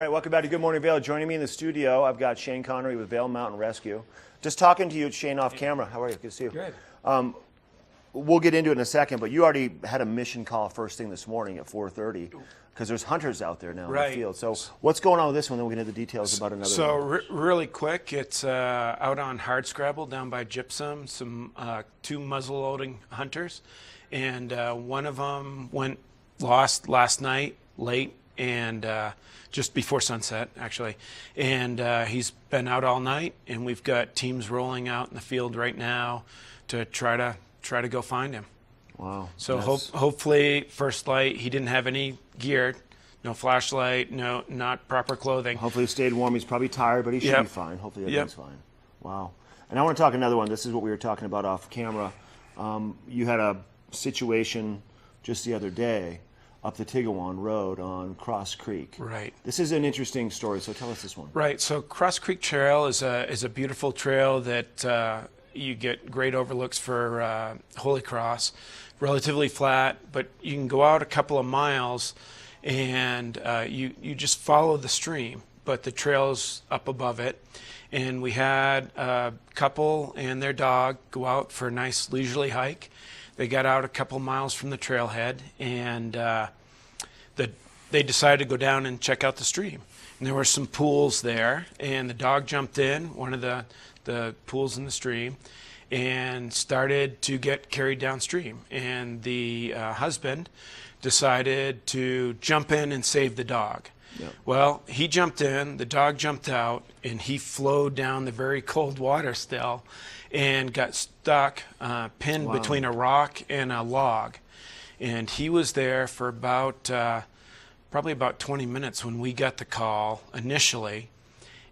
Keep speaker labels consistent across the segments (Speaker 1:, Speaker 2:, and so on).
Speaker 1: All right, welcome back to Good Morning Vail. Joining me in the studio, I've got Shane Connary with Vail Mountain Rescue. Just talking to you, Shane, off camera. How are you? Good to see you.
Speaker 2: Good.
Speaker 1: We'll get into it in a second, but you already had a mission call first thing this morning at 4:30 because there's hunters out there now in the field. So what's going on with this one? Then we'll get into the details about another one.
Speaker 2: Really quick, it's out on Hardscrabble down by Gypsum, two muzzle-loading hunters, and one of them went lost last night late, and just before sunset, actually. And he's been out all night, and we've got teams rolling out in the field right now to try to go find him.
Speaker 1: Wow.
Speaker 2: So hopefully, first light, he didn't have any gear, no flashlight, not proper clothing.
Speaker 1: Hopefully he stayed warm. He's probably tired, but he should be fine. Hopefully everything's fine. Wow. And I want to talk another one. This is what we were talking about off camera. You had a situation just the other day up the Tigawon Road on Cross Creek.
Speaker 2: Right.
Speaker 1: This is an interesting story, so tell us this one.
Speaker 2: Right. So Cross Creek Trail is a beautiful trail that you get great overlooks for Holy Cross, relatively flat, but you can go out a couple of miles and you just follow the stream, but the trail's up above it. And we had a couple and their dog go out for a nice leisurely hike. They got out a couple miles from the trailhead, and they decided to go down and check out the stream. And there were some pools there, and the dog jumped in one of the pools in the stream and started to get carried downstream. And the husband decided to jump in and save the dog. Yep. Well, he jumped in, the dog jumped out, and he flowed down the very cold water still and got stuck, pinned between a rock and a log. And he was there for probably about 20 minutes when we got the call initially.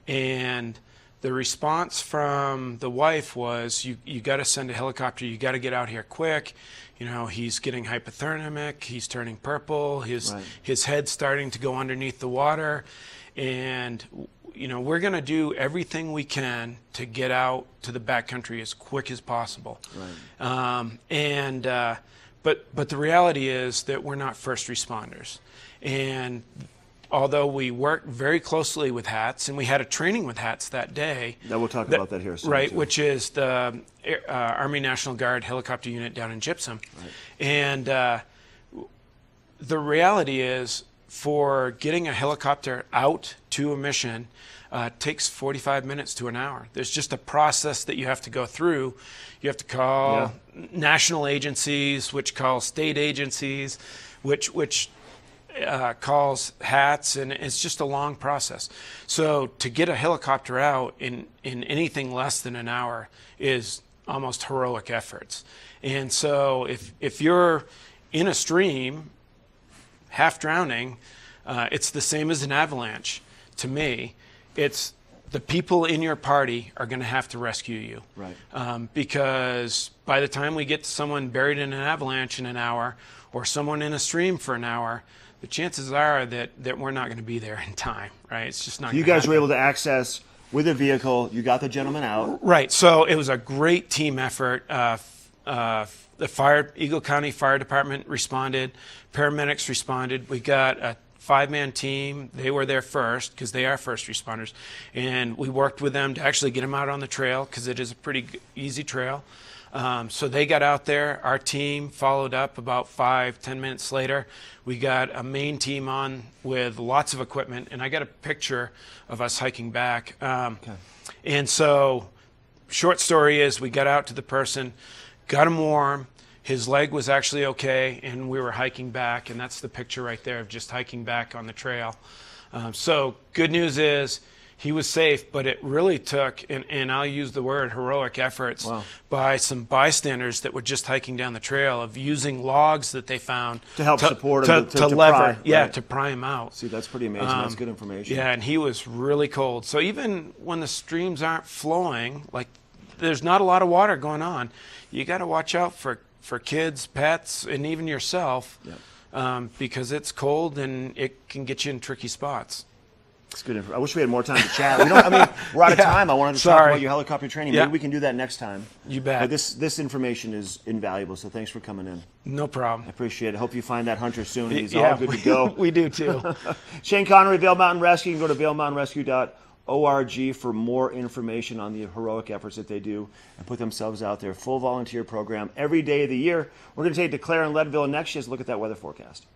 Speaker 2: And the response from the wife was, you got to send a helicopter, you got to get out here quick. You know, he's getting hypothermic, he's turning purple, his head's starting to go underneath the water. And you know, we're going to do everything we can to get out to the backcountry as quick as possible. Right. But the reality is that we're not first responders. And although we work very closely with HATS, and we had a training with HATS that day.
Speaker 1: Now we'll talk about that here soon.
Speaker 2: Right,
Speaker 1: too.
Speaker 2: which is the Army National Guard helicopter unit down in Gypsum. Right. And the reality is, for getting a helicopter out to a mission takes 45 minutes to an hour. There's just a process that you have to go through. You have to call national agencies, which call state agencies, which calls HATS, and it's just a long process. So to get a helicopter out in anything less than an hour is almost heroic efforts. And so if you're in a stream, half drowning, it's the same as an avalanche to me. It's the people in your party are going to have to rescue you. Right. Because by the time we get to someone buried in an avalanche in an hour, or someone in a stream for an hour, the chances are that we're not going to be there in time, right? It's just not going to happen.
Speaker 1: You guys were able to access with a vehicle. You got the gentleman out.
Speaker 2: Right. So it was a great team effort. The Eagle County Fire Department responded. Paramedics responded. We got a 5-man team. They were there first because they are first responders. And we worked with them to actually get them out on the trail because it is a pretty easy trail. So they got out there. Our team followed up about 5-10 minutes later. We got a main team on with lots of equipment, and I got a picture of us hiking back. And so short story is, we got out to the person, got him warm. His leg was actually okay, and we were hiking back, and that's the picture right there of just hiking back on the trail. So good news is he was safe, but it really took, and I'll use the word heroic efforts by some bystanders that were just hiking down the trail, of using logs that they found
Speaker 1: to help support him,
Speaker 2: to lever, to pry him out.
Speaker 1: See, that's pretty amazing. That's good information.
Speaker 2: Yeah, and he was really cold. So even when the streams aren't flowing, like there's not a lot of water going on, you got to watch out for kids, pets, and even yourself, because it's cold and it can get you in tricky spots.
Speaker 1: It's good. I wish we had more time to chat. We're out of time. I wanted to talk about your helicopter training. Maybe we can do that next time.
Speaker 2: You bet.
Speaker 1: But this information is invaluable, so thanks for coming in.
Speaker 2: No problem.
Speaker 1: I appreciate it. Hope you find that hunter soon. He's all good to go.
Speaker 2: We do too.
Speaker 1: Shane Connary, Vail Mountain Rescue. You can go to vailmountainrescue.org for more information on the heroic efforts that they do and put themselves out there. Full volunteer program every day of the year. We're going to take it to Claire and Leadville next. Just look at that weather forecast.